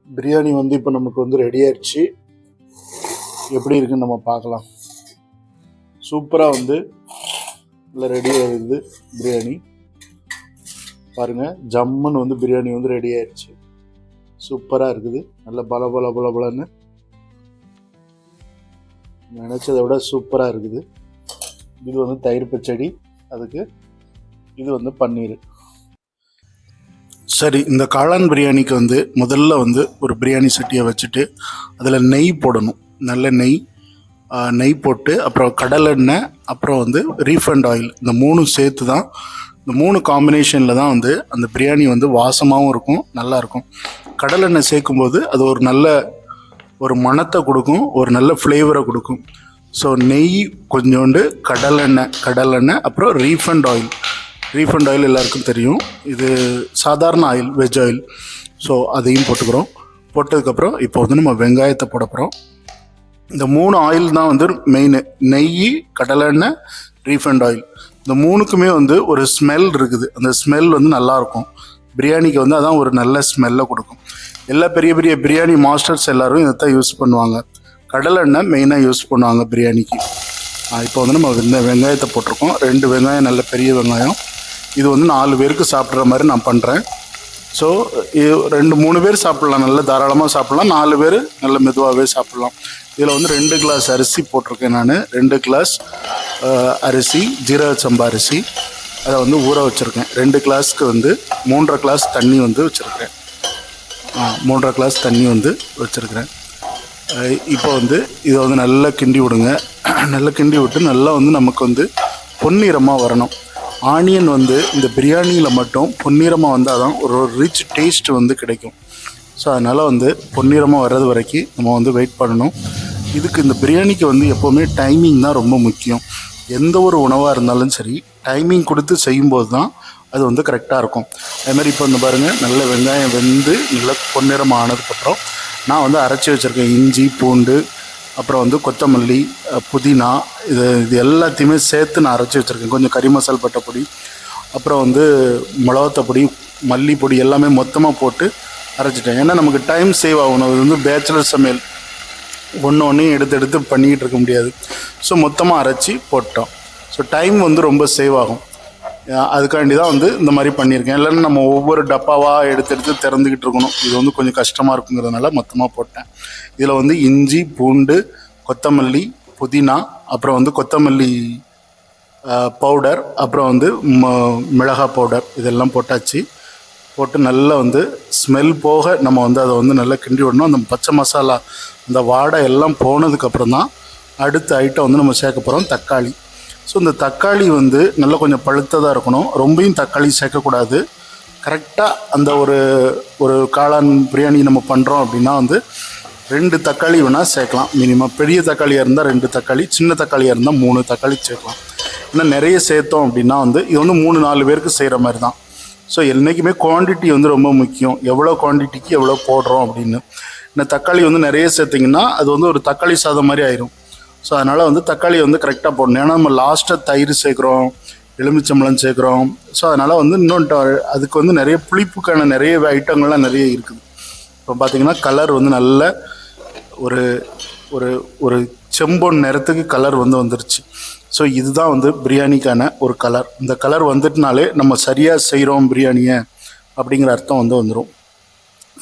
பிரியாணி வந்து இப்போ நமக்கு வந்து ரெடி ஆயிடுச்சு. எப்படி இருக்குன்னு நம்ம பார்க்கலாம். சூப்பராக வந்து இல்லை ரெடி ஆகிடுது பிரியாணி. பாருங்கள், ஜம்முன்னு வந்து பிரியாணி வந்து ரெடி ஆயிடுச்சு. சூப்பராக இருக்குது. நல்ல பலன்னு நினச்சதை விட சூப்பராக இருக்குது. இது வந்து தயிர் பச்சடி, அதுக்கு இது வந்து பன்னீர். சரி, இந்த காளான் பிரியாணிக்கு வந்து முதல்ல வந்து ஒரு பிரியாணி சட்டியை வச்சுட்டு அதில் நெய் போடணும். நல்ல நெய் போட்டு அப்புறம் கடலெண்ணெய், அப்புறம் வந்து ரீஃபண்ட் ஆயில், இந்த மூணும் சேர்த்து தான், இந்த மூணு காம்பினேஷனில் தான் வந்து அந்த பிரியாணி வந்து வாசமாகவும் இருக்கும், நல்லாயிருக்கும். கடலெண்ணெய் சேர்க்கும்போது அது ஒரு மணத்தை கொடுக்கும், ஒரு நல்ல ஃப்ளேவரை கொடுக்கும். ஸோ நெய் கொஞ்சோண்டு, கடலெண்ணெய் அப்புறம் ரீஃபண்ட் ஆயில் எல்லாருக்கும் தெரியும். இது சாதாரண ஆயில், வெஜ் ஆயில். ஸோ அதையும் போட்டுக்கிறோம். போட்டதுக்கப்புறம் இப்போ வந்து நம்ம வெங்காயத்தை போட போகிறோம். இந்த 3 ஆயில் தான் வந்து மெயின். நெய், கடலெண்ணெய், ரீஃபண்ட் ஆயில், இந்த மூணுக்குமே வந்து ஒரு ஸ்மெல் இருக்குது. அந்த ஸ்மெல் வந்து நல்லாயிருக்கும் பிரியாணிக்கு வந்து. அதான் ஒரு நல்ல ஸ்மெல்லை கொடுக்கும். எல்லா பெரிய பிரியாணி மாஸ்டர்ஸ் எல்லோரும் இதை தான் யூஸ் பண்ணுவாங்க. கடலெண்ணெய் மெயினாக யூஸ் பண்ணுவாங்க பிரியாணிக்கு. இப்போ வந்து நம்ம இந்த வெங்காயத்தை போட்டிருக்கோம். 2 வெங்காயம், நல்ல பெரிய வெங்காயம். இது வந்து 4 பேருக்கு சாப்பிட்ற மாதிரி நான் பண்ணுறேன். ஸோ 2-3 பேர் சாப்பிட்லாம், நல்ல தாராளமாக சாப்பிட்லாம். 4 பேர் நல்ல மெதுவாகவே சாப்பிட்லாம். இதில் வந்து 2 கிளாஸ் அரிசி போட்டிருக்கேன் நான். 2 கிளாஸ் அரிசி, ஜீரக சம்பா அரிசி, அதை வந்து ஊற வச்சுருக்கேன். 2 கிளாஸ்க்கு வந்து 3.5 கிளாஸ் தண்ணி வந்து வச்சுருக்கிறேன். 3.5 கிளாஸ் தண்ணி வந்து வச்சுருக்கிறேன். இப்போ வந்து இதை வந்து நல்லா கிண்டி விடுங்க. நல்லா கிண்டி விட்டு நல்லா வந்து நமக்கு வந்து பொன்னிறமாக வரணும். ஆனியன் வந்து இந்த பிரியாணியில் மட்டும் பொன்னிறமாக வந்தால் தான் ஒரு ரிச் டேஸ்ட் வந்து கிடைக்கும். ஸோ அதனால் வந்து பொன்னிறமாக வர்றது வரைக்கும் நம்ம வந்து வெயிட் பண்ணணும். இதுக்கு இந்த பிரியாணிக்கு வந்து எப்போவுமே டைமிங் தான் ரொம்ப முக்கியம். எந்த ஒரு உணவாக இருந்தாலும் சரி, டைமிங் கொடுத்து செய்யும்போது தான் அது வந்து கரெக்டாக இருக்கும். அதுமாதிரி இப்போ வந்து பாருங்கள், நல்ல வெங்காயம் வெந்து நல்ல பொன்னிறமாக ஆனதுக்கப்புறம் நான் வந்து அரைச்சி வச்சுருக்கேன் இஞ்சி, பூண்டு, அப்புறம் வந்து கொத்தமல்லி, புதினா, இது எல்லாத்தையுமே சேர்த்து நான் அரைச்சி வச்சுருக்கேன். கொஞ்சம் கறி மசால் பட்டை பொடி, அப்புறம் வந்து மிளகாத்தப்பொடி, மல்லிப்பொடி எல்லாமே மொத்தமாக போட்டு அரைச்சிட்டேன். ஏன்னா நமக்கு டைம் சேவ் ஆகணும். அது வந்து பேச்சுலர் சமையல், ஒன்று எடுத்து பண்ணிக்கிட்டு இருக்க முடியாது. ஸோ மொத்தமாக அரைச்சி போட்டோம். ஸோ டைம் வந்து ரொம்ப சேவ் ஆகும். அதுக்காண்டி தான் வந்து இந்த மாதிரி பண்ணியிருக்கேன். இல்லைன்னா நம்ம ஒவ்வொரு டப்பாவாக எடுத்து திறந்துக்கிட்டு இருக்கணும். இது வந்து கொஞ்சம் கஷ்டமாக இருக்குங்கிறதுனால மொத்தமாக போட்டேன். இதில் வந்து இஞ்சி, பூண்டு, கொத்தமல்லி, புதினா, அப்புறம் வந்து கொத்தமல்லி பவுடர், அப்புறம் வந்து மிளகாய் பவுடர், இதெல்லாம் போட்டாச்சு. போட்டு நல்லா வந்து ஸ்மெல் போக நம்ம வந்து அதை வந்து நல்லா கிண்டி விடணும். அந்த பச்சை மசாலா, அந்த வாடை எல்லாம் போனதுக்கப்புறம் தான் அடுத்த ஐட்டம் வந்து நம்ம சேர்க்க போகிறோம், தக்காளி. ஸோ இந்த தக்காளி வந்து நல்லா கொஞ்சம் பழுத்ததாக இருக்கணும். ரொம்பவும் தக்காளி சேர்க்கக்கூடாது. கரெக்டாக அந்த ஒரு காளான் பிரியாணி நம்ம பண்ணுறோம் அப்படின்னா வந்து 2 தக்காளி வேணால் சேர்க்கலாம் மினிமம். பெரிய தக்காளியாக இருந்தால் 2 தக்காளி, சின்ன தக்காளியாக இருந்தால் 3 தக்காளி சேர்க்கலாம். ஏன்னா நிறைய சேர்த்தோம் அப்படின்னா வந்து இது வந்து 3-4 பேருக்கு செய்கிற மாதிரி தான். ஸோ என்றைக்குமே குவான்டிட்டி வந்து ரொம்ப முக்கியம். எவ்வளோ குவான்டிட்டிக்கு எவ்வளோ போடுறோம் அப்படின்னு. இந்த தக்காளி வந்து நிறைய சேர்த்திங்கன்னா அது வந்து ஒரு தக்காளி சாதம் மாதிரி ஆயிரும். ஸோ அதனால் வந்து தக்காளி வந்து கரெக்டாக போடணும். ஏன்னா நம்ம லாஸ்ட்டாக தயிர் சேர்க்குறோம், எலுமிச்சம்பழம் சேர்க்குறோம். ஸோ அதனால் வந்து இன்னொன்று அதுக்கு வந்து நிறைய புளிப்புக்கான நிறைய ஐட்டங்கள்லாம் நிறைய இருக்குது. இப்போ பார்த்திங்கன்னா கலர் வந்து நல்ல ஒரு ஒரு செம்பொன் நிறத்துக்கு கலர் வந்து வந்துருச்சு. ஸோ இதுதான் வந்து பிரியாணிக்கான ஒரு கலர். இந்த கலர் வந்துட்டுனாலே நம்ம சரியாக செய்கிறோம் பிரியாணியை அப்படிங்கிற அர்த்தம் வந்து வந்துடும்.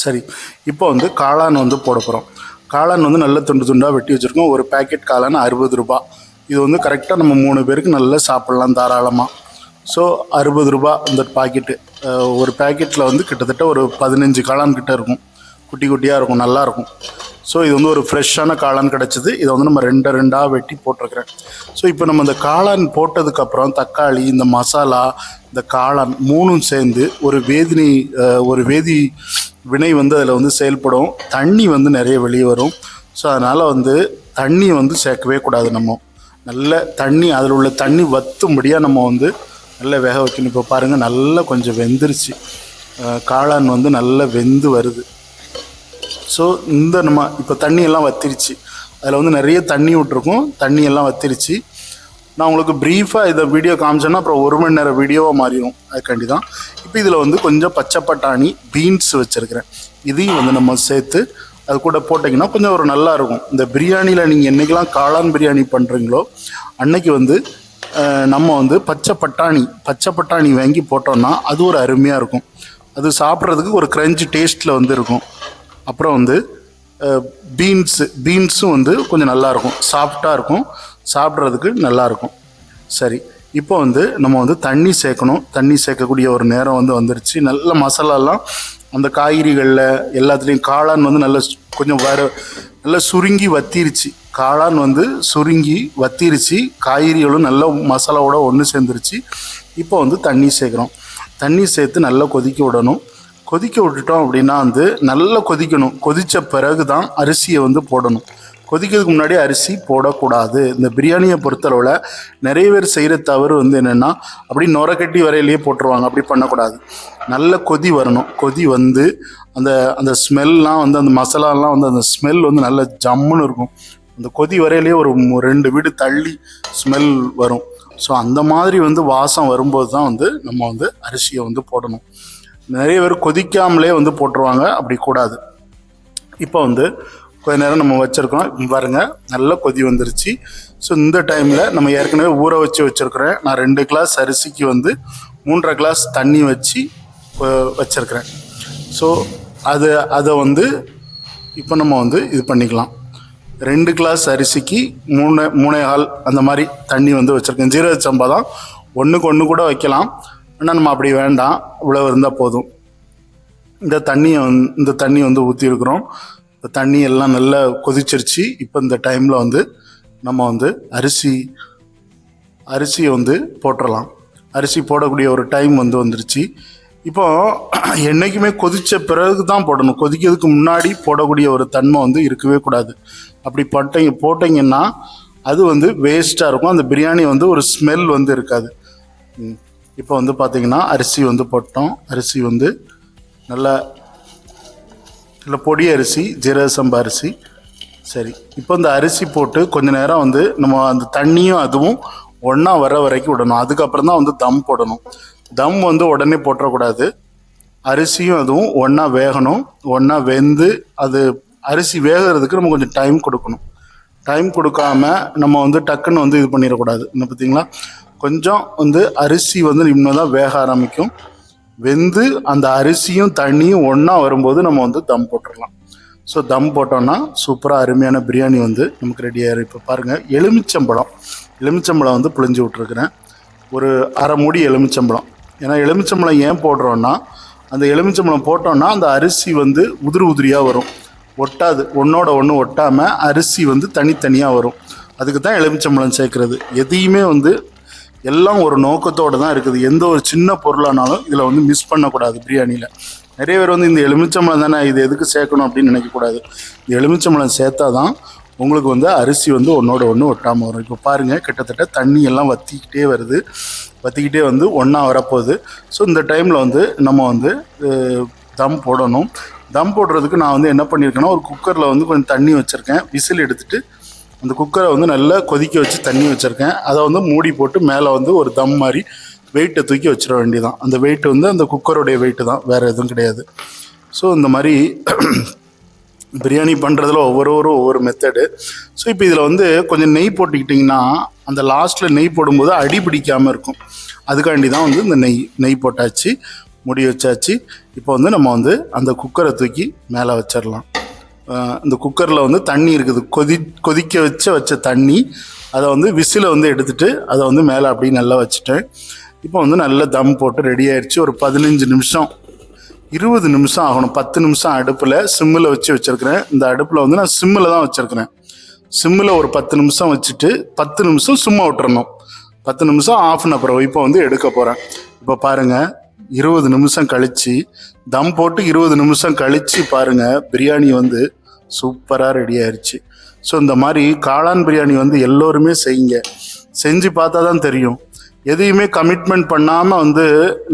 சரி, இப்போ வந்து காளான் வந்து போட போகிறோம். காளான் வந்து நல்ல துண்டாக வெட்டி வச்சுருக்கோம். ஒரு பேக்கெட் காளான் 60 ரூபா. இது வந்து கரெக்டாக நம்ம 3 பேருக்கு நல்லா சாப்பிட்லாம் தாராளமாக. ஸோ 60 ரூபா இந்த பாக்கெட்டு. ஒரு பேக்கெட்டில் வந்து கிட்டத்தட்ட ஒரு 15 காளான் கிட்டே இருக்கும். குட்டியாக இருக்கும், நல்லாயிருக்கும். ஸோ இது வந்து ஒரு ஃப்ரெஷ்ஷான காளான் கிடச்சிது. இதை வந்து நம்ம 2 வெட்டி போட்டிருக்கிறேன். ஸோ இப்போ நம்ம இந்த காளான் போட்டதுக்கப்புறம் தக்காளி, இந்த மசாலா, இந்த காளான் 3ம் சேர்ந்து ஒரு வேதி வினை வந்து அதில் வந்து செயல்படும். தண்ணி வந்து நிறைய வெளியே வரும். ஸோ அதனால் வந்து தண்ணி வந்து சேர்க்கவே கூடாது. நம்ம நல்ல தண்ணி, அதில் உள்ள தண்ணி வற்றும்படியாக நம்ம வந்து நல்லா வேக வைக்கணும். இப்போ பாருங்கள், நல்லா கொஞ்சம் வெந்துருச்சு. காளான் வந்து நல்லா வெந்து வருது. ஸோ நம்ம இப்போ தண்ணியெல்லாம் வற்றிருச்சு. அதில் வந்து நிறைய தண்ணி விட்டுருக்கோம். தண்ணியெல்லாம் வற்றிருச்சு. நான் உங்களுக்கு ப்ரீஃபாக இதை வீடியோ காமிச்சேன்னா அப்புறம் 1 மணி நேரம் வீடியோவாக மாறிடும். அதுக்காண்டி தான். இப்போ இதில் வந்து கொஞ்சம் பச்சை பட்டாணி பீன்ஸ் வச்சுருக்கிறேன். இதையும் வந்து நம்ம சேர்த்து அது கூட போட்டிங்கன்னா கொஞ்சம் ஒரு நல்லா இருக்கும். இந்த பிரியாணியில் நீங்கள் என்றைக்கெல்லாம் காளான் பிரியாணி பண்ணுறீங்களோ அன்னைக்கு வந்து நம்ம வந்து பச்சை பட்டாணி வாங்கி போட்டோம்னா அது ஒரு அருமையாக இருக்கும். அது சாப்பிட்றதுக்கு ஒரு க்ரன்ச் டேஸ்ட்டில் வந்து இருக்கும். அப்புறம் வந்து பீன்ஸும் வந்து கொஞ்சம் நல்லாயிருக்கும், சாஃப்டாக இருக்கும், சாப்பிட்றதுக்கு நல்லாயிருக்கும். சரி, இப்போ வந்து நம்ம வந்து தண்ணி சேர்க்கணும். தண்ணி சேர்க்கக்கூடிய ஒரு நேரம் வந்து வந்துருச்சு. நல்ல மசாலாலாம் அந்த காய்கறிகளில் எல்லாத்துலேயும் காளான் வந்து நல்ல கொஞ்சம் நல்லா சுருங்கி வத்திருச்சு. காளான் வந்து சுருங்கி வத்திருச்சு, காய்கறிகளும் நல்ல மசாலாவோட ஒன்று சேர்ந்துருச்சு. இப்போ வந்து தண்ணி சேர்க்குறோம். தண்ணி சேர்த்து நல்லா கொதிக்க விடணும். கொதிக்க விட்டுட்டோம் அப்படின்னா வந்து நல்லா கொதிக்கணும். கொதித்த பிறகு தான் அரிசியை வந்து போடணும். கொதிக்கிறதுக்கு முன்னாடி அரிசி போடக்கூடாது. இந்த பிரியாணியை பொறுத்தளவில் நிறைய பேர் செய்கிற தவறு வந்து என்னென்னா அப்படி நுரக்கட்டி வரையிலேயே போட்டுருவாங்க. அப்படி பண்ணக்கூடாது. நல்ல கொதி வரணும். கொதி வந்து அந்த ஸ்மெல்லாம் வந்து அந்த மசாலாலாம் வந்து அந்த ஸ்மெல் வந்து நல்ல ஜம்முன்னு இருக்கும். அந்த கொதி வரையிலேயே ஒரு 2 வீடு தள்ளி ஸ்மெல் வரும். ஸோ அந்த மாதிரி வந்து வாசம் வரும்போது தான் வந்து நம்ம வந்து அரிசியை வந்து போடணும். நிறைய பேர் கொதிக்காமலே வந்து போட்டுருவாங்க. அப்படி கூடாது. இப்போ வந்து கொஞ்ச நேரம் நம்ம வச்சுருக்கோம். பாருங்கள், நல்ல கொதி வந்துருச்சு. ஸோ இந்த டைமில் நம்ம ஏற்கனவே ஊற வச்சுருக்கிறேன். நான் 2 கிளாஸ் அரிசிக்கு வந்து 3.5 கிளாஸ் தண்ணி வச்சுருக்கிறேன். ஸோ அதை வந்து இப்போ நம்ம வந்து இது பண்ணிக்கலாம். 2 கிளாஸ் அரிசிக்கு 3.25 அந்த மாதிரி தண்ணி வந்து வச்சுருக்கேன். ஜீரக சம்பா தான், 1க்கு 1 கூட வைக்கலாம். ஆனால் நம்ம அப்படி வேண்டாம், இவ்வளோ இருந்தால் போதும். இந்த தண்ணி வந்து ஊற்றிருக்கிறோம். இந்த தண்ணி எல்லாம் நல்லா கொதிச்சிருச்சு. இப்போ இந்த டைமில் வந்து நம்ம வந்து அரிசியை வந்து போட்டுடலாம். அரிசி போடக்கூடிய ஒரு டைம் வந்து வந்துருச்சு. இப்போ என்றைக்குமே கொதித்த பிறகு தான் போடணும். கொதிக்கிறதுக்கு முன்னாடி போடக்கூடிய ஒரு தன்மை வந்து இருக்கவே கூடாது. அப்படி போட்டிங்கன்னா அது வந்து வேஸ்ட்டாக இருக்கும். அந்த பிரியாணி வந்து ஒரு ஸ்மெல் வந்து இருக்காது. இப்போ வந்து பார்த்திங்கன்னா அரிசி வந்து போட்டோம். அரிசி வந்து நல்லா பொடி அரிசி, ஜீரக சம்பா அரிசி. சரி, இப்போ இந்த அரிசி போட்டு கொஞ்ச நேரம் வந்து நம்ம அந்த தண்ணியும் அதுவும் ஒன்றா வர வரைக்கும் விடணும். அதுக்கப்புறம் தான் வந்து தம் போடணும். தம் வந்து உடனே போட்டுறக்கூடாது. அரிசியும் அதுவும் ஒன்றா வேகணும். ஒன்றா வெந்து அது அரிசி வேகிறதுக்கு நம்ம கொஞ்சம் டைம் கொடுக்கணும். டைம் கொடுக்காம நம்ம வந்து டக்குன்னு வந்து இது பண்ணிடக்கூடாது. இன்னும் பார்த்தீங்களா, கொஞ்சம் வந்து அரிசி வந்து இன்னும் தான் வேக ஆரம்பிக்கும். வெந்து அந்த அரிசியும் தண்ணியும் ஒன்றா வரும்போது நம்ம வந்து தம் போட்டுடலாம். ஸோ தம் போட்டோன்னா சூப்பராக அருமையான பிரியாணி வந்து நமக்கு ரெடி ஆகிடும். இப்போ பாருங்கள், எலுமிச்சம்பழம் வந்து புழிஞ்சு விட்ருக்குறேன். ஒரு அரை மூடி எலுமிச்சம்பழம். ஏன்னா எலுமிச்சம்பழம் ஏன் போடுறோன்னா, அந்த எலுமிச்சம்பழம் போட்டோன்னா அந்த அரிசி வந்து உதிரியாக வரும், ஒட்டாது. ஒன்றோட ஒன்று ஒட்டாமல் அரிசி வந்து தனித்தனியாக வரும். அதுக்கு தான் எலுமிச்சம்பழம் சேர்க்குறது. எதையுமே வந்து எல்லாம் ஒரு நோக்கத்தோடு தான் இருக்குது. எந்த ஒரு சின்ன பொருளானாலும் இதில் வந்து மிஸ் பண்ணக்கூடாது. பிரியாணியில் நிறைய பேர் வந்து இந்த எலுமிச்சம்பழம் தானே, இது எதுக்கு சேர்க்கணும் அப்படின்னு நினைக்கக்கூடாது. இந்த எலுமிச்சம்பழம் சேர்த்தா தான் உங்களுக்கு வந்து அரிசி வந்து ஒன்றோட ஒன்று ஒட்டாமல் வரும். இப்போ பாருங்கள், கிட்டத்தட்ட தண்ணி எல்லாம் வற்றிக்கிட்டே வந்து ஒன்றா வரப்போகுது. ஸோ இந்த டைமில் வந்து நம்ம வந்து தம் போடணும். தம் போடுறதுக்கு நான் வந்து என்ன பண்ணியிருக்கேன்னா, ஒரு குக்கரில் வந்து கொஞ்சம் தண்ணி வச்சுருக்கேன். விசில் எடுத்துகிட்டு அந்த குக்கரை வந்து நல்லா கொதிக்க வச்சு தண்ணி வச்சுருக்கேன். அதை வந்து மூடி போட்டு மேலே வந்து ஒரு தம் மாதிரி வெயிட்டை தூக்கி வச்சிட வேண்டியதான். அந்த வெயிட் வந்து அந்த குக்கருடைய வெயிட்டு தான், வேறு எதுவும் கிடையாது. ஸோ இந்த மாதிரி பிரியாணி பண்ணுறதுல ஒவ்வொரு மெத்தடு. ஸோ இப்போ இதில் வந்து கொஞ்சம் நெய் போட்டுக்கிட்டிங்கன்னா அந்த லாஸ்ட்டில் நெய் போடும்போது அடி பிடிக்காமல் இருக்கும். அதுக்காண்டி தான் வந்து இந்த நெய் போட்டாச்சு, முடி வச்சாச்சு. இப்போ வந்து நம்ம வந்து அந்த குக்கரை தூக்கி மேலே வச்சிடலாம். இந்த குக்கரில் வந்து தண்ணி இருக்குது, கொதிக்க வச்ச தண்ணி. அதை வந்து விசிலை வந்து எடுத்துகிட்டு அதை வந்து மேலே அப்படியே நல்லா வச்சுட்டேன். இப்போ வந்து நல்லா தம் போட்டு ரெடி ஆயிடுச்சு. ஒரு 15 நிமிஷம் 20 நிமிஷம் ஆகணும். 10 நிமிஷம் அடுப்பில் சிம்மில் வச்சுருக்கிறேன். இந்த அடுப்பில் வந்து நான் சிம்மில் தான் வச்சுருக்கிறேன். சிம்மில் ஒரு 10 நிமிஷம் வச்சுட்டு 10 நிமிஷம் சும்மா விட்டுறணும். 10 நிமிஷம் ஆஃப் பண்ண அப்புறம் இப்போ வந்து எடுக்க போகிறேன். இப்போ பாருங்கள், 20 நிமிஷம் கழித்து தம் போட்டு 20 நிமிஷம் கழித்து பாருங்கள், பிரியாணி வந்து சூப்பராக ரெடி ஆயிடுச்சு. ஸோ இந்த மாதிரி காளான் பிரியாணி வந்து எல்லோருமே செஞ்சு பார்த்தா தான் தெரியும். எதையுமே கமிட்மெண்ட் பண்ணாமல் வந்து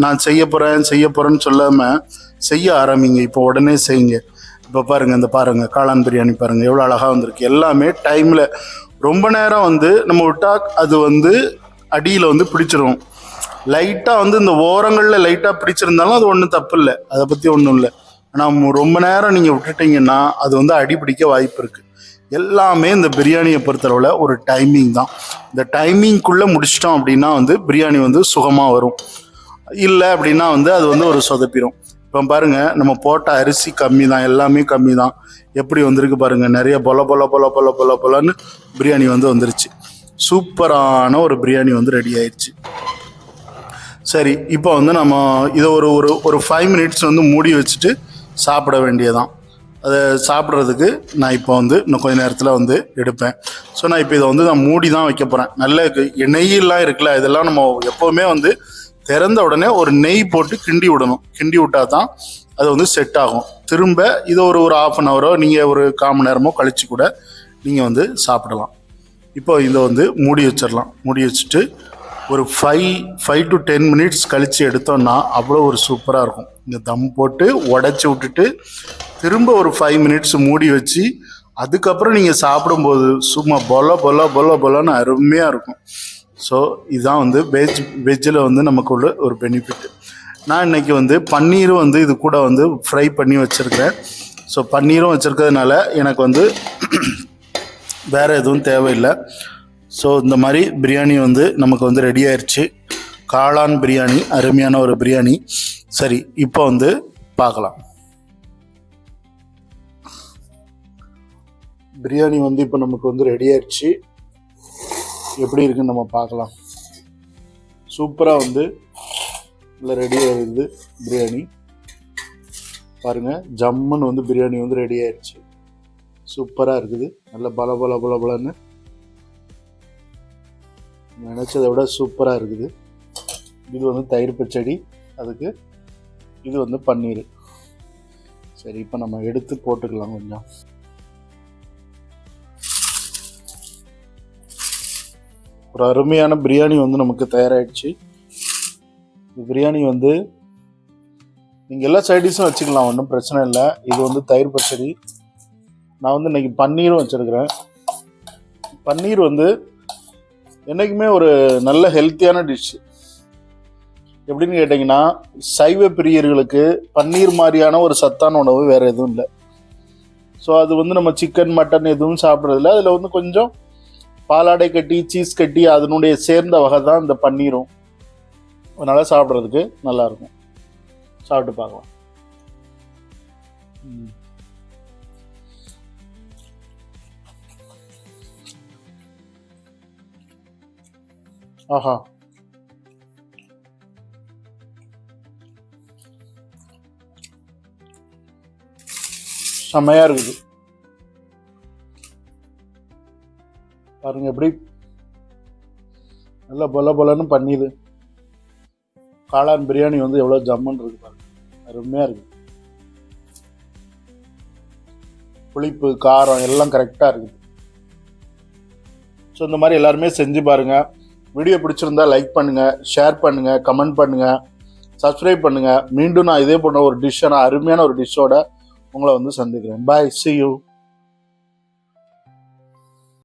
நான் செய்ய போகிறேன்னு சொல்லாமல் செய்ய ஆரம்பிங்க. இப்போ உடனே செய்யுங்க. இப்போ பாருங்கள், காளான் பிரியாணி பாருங்கள் எவ்வளோ அழகாக வந்திருக்கு. எல்லாமே டைமில் ரொம்ப நேரம் வந்து நம்ம விட்டா அது வந்து அடியில் வந்து பிடிச்சிரும். லைட்டாக வந்து இந்த ஓரங்களில் லைட்டாக பிடிச்சிருந்தாலும் அது ஒன்றும் தப்பு இல்லை, அதை பற்றி ஒன்றும் இல்லை. ஆனால் ரொம்ப நேரம் நீங்கள் விட்டுட்டீங்கன்னா அது வந்து அடி பிடிக்க வாய்ப்பு இருக்குது. எல்லாமே இந்த பிரியாணியை பொறுத்தளவில் ஒரு டைமிங் தான். இந்த டைமிங்குள்ளே முடிச்சிட்டோம் அப்படின்னா வந்து பிரியாணி வந்து சுகமாக வரும். இல்லை அப்படின்னா வந்து அது வந்து ஒரு சொதப்பிடும். இப்போ பாருங்கள், நம்ம போட்ட அரிசி கம்மி தான், எல்லாமே கம்மி தான். எப்படி வந்திருக்கு பாருங்கள், நிறைய பொல பொல பொல பொல பொல பொலன்னு பிரியாணி வந்து வந்துருச்சு. சூப்பரான ஒரு பிரியாணி வந்து ரெடி ஆயிடுச்சு. சரி, இப்போ வந்து நம்ம இதை ஒரு ஒரு ஒரு 5 மினிட்ஸ் வந்து மூடி வச்சுட்டு சாப்பிட வேண்டியதான். அதை சாப்பிட்றதுக்கு நான் இப்போ வந்து இன்னும் கொஞ்சம் நேரத்தில் வந்து எடுப்பேன். ஸோ நான் இப்போ இதை வந்து நான் மூடி தான் வைக்க போகிறேன். நல்ல நெய்யெல்லாம் இருக்குல்ல, இதெல்லாம் நம்ம எப்போவுமே வந்து திறந்த உடனே ஒரு நெய் போட்டு கிண்டி விடணும். கிண்டி விட்டால் தான் அது வந்து செட் ஆகும். திரும்ப இதை ஒரு ஒரு 1/2 ஹவரோ நீங்கள் ஒரு 1/4 மணி நேரமோ கழித்து கூட நீங்கள் வந்து சாப்பிடலாம். இப்போ இதை வந்து மூடி வச்சிடலாம். மூடி வச்சுட்டு ஒரு 5 to 10 மினிட்ஸ் கழித்து எடுத்தோம்னா அவ்வளோ ஒரு சூப்பராக இருக்கும். இந்த தம் போட்டு உடச்சி விட்டுட்டு திரும்ப ஒரு 5 மினிட்ஸ் மூடி வச்சு அதுக்கப்புறம் நீங்கள் சாப்பிடும்போது சும்மா பொல பொல பொல பொலன்னு அருமையாக இருக்கும். ஸோ இதுதான் வந்து வெஜ்ஜில் வந்து நமக்கு உள்ள ஒரு பெனிஃபிட். நான் இன்றைக்கி வந்து பன்னீரும் வந்து இது கூட வந்து ஃப்ரை பண்ணி வச்சுருக்கிறேன். ஸோ பன்னீரும் வச்சுருக்கிறதுனால எனக்கு வந்து வேறு எதுவும் தேவையில்லை. ஸோ இந்த மாதிரி பிரியாணி வந்து நமக்கு வந்து ரெடி ஆயிடுச்சு. காளான் பிரியாணி, அருமையான ஒரு பிரியாணி. சரி, இப்போ வந்து பார்க்கலாம். பிரியாணி வந்து இப்போ நமக்கு வந்து ரெடி ஆயிடுச்சு. எப்படி இருக்குன்னு நம்ம பார்க்கலாம். சூப்பராக வந்து இல்லை ரெடி ஆகிடுது பிரியாணி. பாருங்கள், ஜம்முன்னு வந்து பிரியாணி வந்து ரெடி ஆயிடுச்சு. சூப்பராக இருக்குது. நல்ல பல பல பல பலன்னு நினச்சதை விட சூப்பராக இருக்குது. இது வந்து தயிர் பச்சடி, அதுக்கு இது வந்து பன்னீர். சரி, இப்போ நம்ம எடுத்து போட்டுக்கலாம். கொஞ்சம் ஒரு அருமையான பிரியாணி வந்து நமக்கு தயாராகிடுச்சு. இந்த பிரியாணி வந்து நீங்கள் எல்லா சைடிஷும் வச்சுக்கலாம், ஒன்றும் பிரச்சனை இல்லை. இது வந்து தயிர் பச்சடி. நான் வந்து இன்றைக்கி பன்னீரும் வச்சுருக்கிறேன். பன்னீர் வந்து என்றைக்குமே ஒரு நல்ல ஹெல்த்தியான டிஷ்ஷு. எப்படின்னு கேட்டிங்கன்னா, சைவ பிரியர்களுக்கு பன்னீர் மாதிரியான ஒரு சத்தான உணவு வேறு எதுவும் இல்லை. ஸோ அது வந்து நம்ம சிக்கன் மட்டன் எதுவும் சாப்பிட்றதில்ல. அதில் வந்து கொஞ்சம் பாலாடை கட்டி சீஸ் கட்டி அதனுடைய சேர்ந்த வகை தான் இந்த பன்னீரும். அதனால் சாப்பிட்றதுக்கு நல்லாயிருக்கும். சாப்பிட்டு பார்க்கலாம். ஆஹா, செம்மையாக இருக்குது. பாருங்க, எப்படி நல்லா பொல பொலன்னு பன்னீர் காளான் பிரியாணி வந்து எவ்வளோ ஜம்முன்னு இருக்கு பாருங்க. அருமையாக இருக்குது. புளிப்பு காரம் எல்லாம் கரெக்டாக இருக்குது. ஸோ இந்த மாதிரி எல்லாருமே செஞ்சு பாருங்கள். வீடியோ பிடிச்சிருந்தா லைக் பண்ணுங்கள், ஷேர் பண்ணுங்கள், கமெண்ட் பண்ணுங்கள், சப்ஸ்கிரைப் பண்ணுங்கள். மீண்டும் நான் இதே போன்ற ஒரு டிஷ்ஷை, நான் அருமையான ஒரு டிஷ்ஷோட உங்களை வந்து சந்திக்கிறேன். பாய், see you.